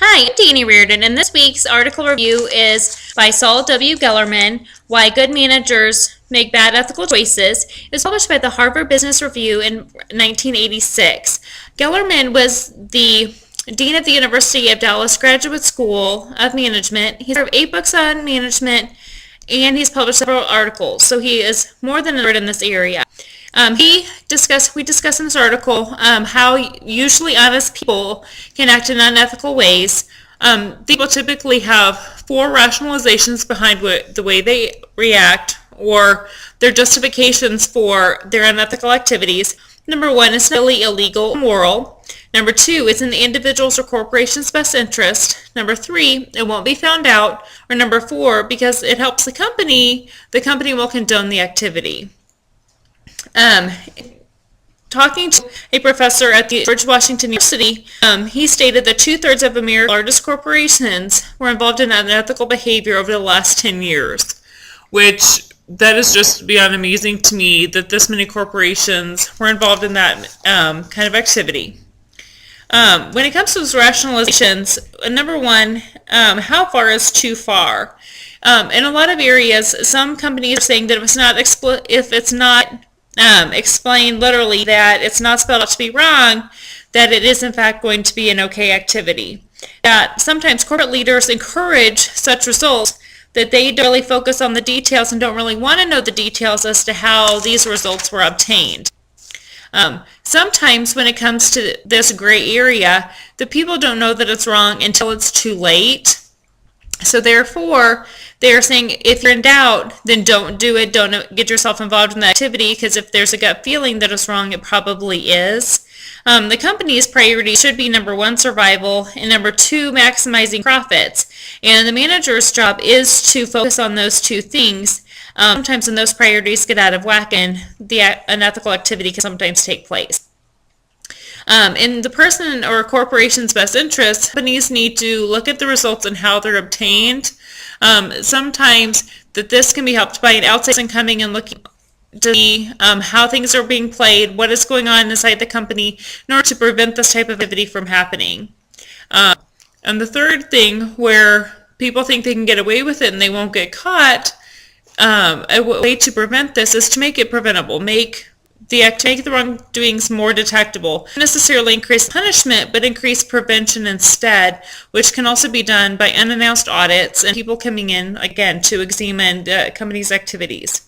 Hi, I'm Danny Reardon, and this week's article review is by Saul W. Gellerman, Why Good Managers Make Bad Ethical Choices. It was published by the Harvard Business Review in 1986. Gellerman was the Dean of the University of Dallas Graduate School of Management. He's written 8 books on management, and he's published several articles, so he is more than an expert in this area. We discuss in this article how usually honest people can act in unethical ways. People typically have 4 rationalizations behind the way they react or their justifications for their unethical activities. Number 1 is really illegal or immoral. Number 2 is in the individual's or corporation's best interest. Number 3, it won't be found out. Or number 4, because it helps the company will condone the activity. Talking to a professor at the George Washington University, he stated that 2/3 of America's largest corporations were involved in unethical behavior over the last 10 years, which that is just beyond amazing to me that this many corporations were involved in that kind of activity. When it comes to those rationalizations, number 1, how far is too far? In a lot of areas, some companies are saying that if it's not explained literally, that it's not spelled out to be wrong, that it is in fact going to be an okay activity. That sometimes corporate leaders encourage such results that they don't really focus on the details and don't really want to know the details as to how these results were obtained. Sometimes when it comes to this gray area, the people don't know that it's wrong until it's too late. So therefore, they're saying if you're in doubt, then don't do it. Don't get yourself involved in the activity, because if there's a gut feeling that it's wrong, it probably is. The company's priority should be number 1, survival, and number 2, maximizing profits. And the manager's job is to focus on those 2 things. Sometimes when those priorities get out of whack, and the unethical activity can sometimes take place. In the person or corporation's best interest, companies need to look at the results and how they're obtained. Sometimes that this can be helped by an outside person coming and looking to see how things are being played, what is going on inside the company in order to prevent this type of activity from happening. And the third thing, where people think they can get away with it and they won't get caught, a way to prevent this is to make it preventable, make the wrongdoings more detectable. Not necessarily increase punishment, but increase prevention instead, which can also be done by unannounced audits and people coming in, again, to examine the company's activities.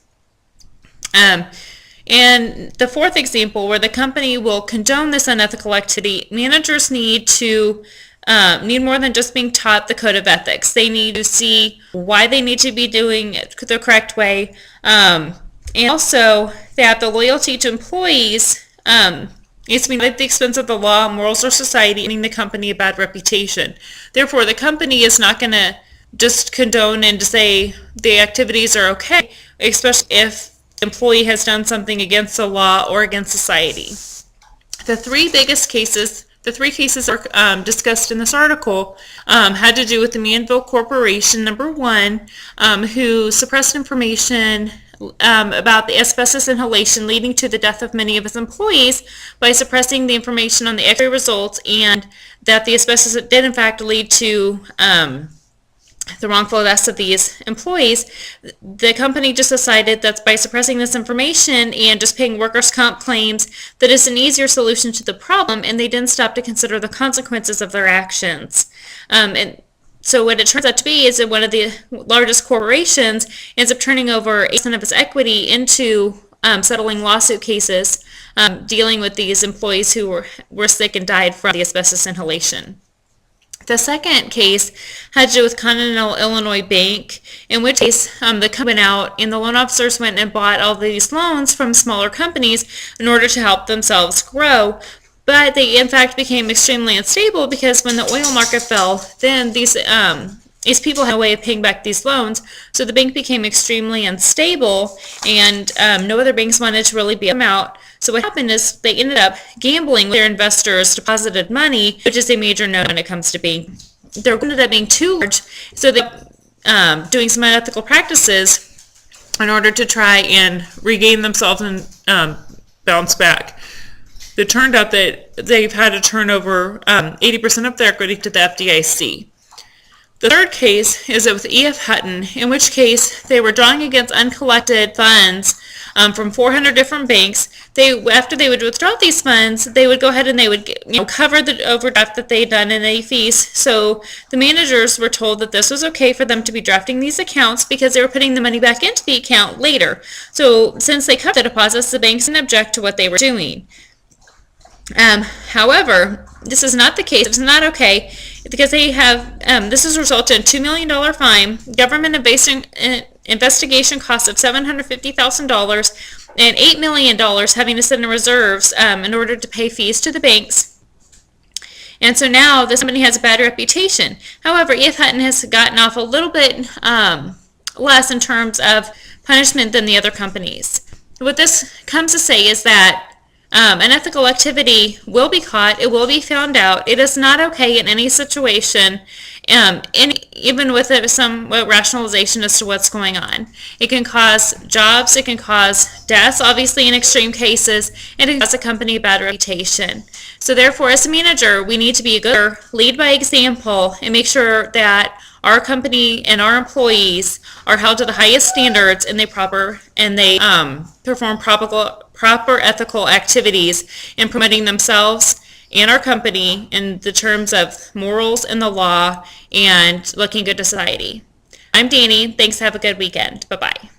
And the 4th example, where the company will condone this unethical activity, managers need more than just being taught the code of ethics. They need to see why they need to be doing it the correct way. And also, they have the loyalty to employees. It's been at the expense of the law, morals, or society, giving the company a bad reputation. Therefore, the company is not going to just condone and to say the activities are okay, especially if the employee has done something against the law or against society. The 3 cases discussed in this article had to do with the Manville Corporation, number 1, who suppressed information about the asbestos inhalation leading to the death of many of its employees by suppressing the information on the X-ray results, and that the asbestos did in fact lead to the wrongful deaths of these employees. The company just decided that by suppressing this information and just paying workers' comp claims, that it's an easier solution to the problem, and they didn't stop to consider the consequences of their actions. And so what it turns out to be is that one of the largest corporations ends up turning over 8% of its equity into settling lawsuit cases, dealing with these employees who were sick and died from the asbestos inhalation. The second case had to do with Continental Illinois Bank, in which case the company went out and the loan officers went and bought all these loans from smaller companies in order to help themselves grow. But they in fact became extremely unstable, because when the oil market fell, then these people had no way of paying back these loans. So the bank became extremely unstable, and no other banks wanted to really bail them out. So what happened is they ended up gambling with their investors' deposited money, which is a major no when it comes to banking. They ended up being too large, so they doing some unethical practices in order to try and regain themselves and bounce back. It turned out that they've had to turn over 80% of their equity to the FDIC. The third case is with E.F. Hutton, in which case they were drawing against uncollected funds from 400 different banks. After they would withdraw these funds, they would go ahead and they would cover the overdraft that they had done in any fees. So the managers were told that this was okay for them to be drafting these accounts because they were putting the money back into the account later. So since they covered the deposits, the banks didn't object to what they were doing. However, this is not the case. It's not okay because they have, this has resulted in a $2 million fine, government investigation costs of $750,000, and $8 million having to sit in reserves in order to pay fees to the banks. And so now this company has a bad reputation. However, E.F. Hutton has gotten off a little bit less in terms of punishment than the other companies. What this comes to say is that unethical activity will be caught, it will be found out. It is not okay in any situation, even with some rationalization as to what's going on. It can cause jobs, it can cause deaths, obviously in extreme cases, and it can cause a company a bad reputation. So therefore, as a manager, we need to be a good leader, lead by example, and make sure that our company and our employees are held to the highest standards and they perform proper ethical activities in promoting themselves and our company in the terms of morals and the law and looking good to society. I'm Danny. Thanks. Have a good weekend. Bye-bye.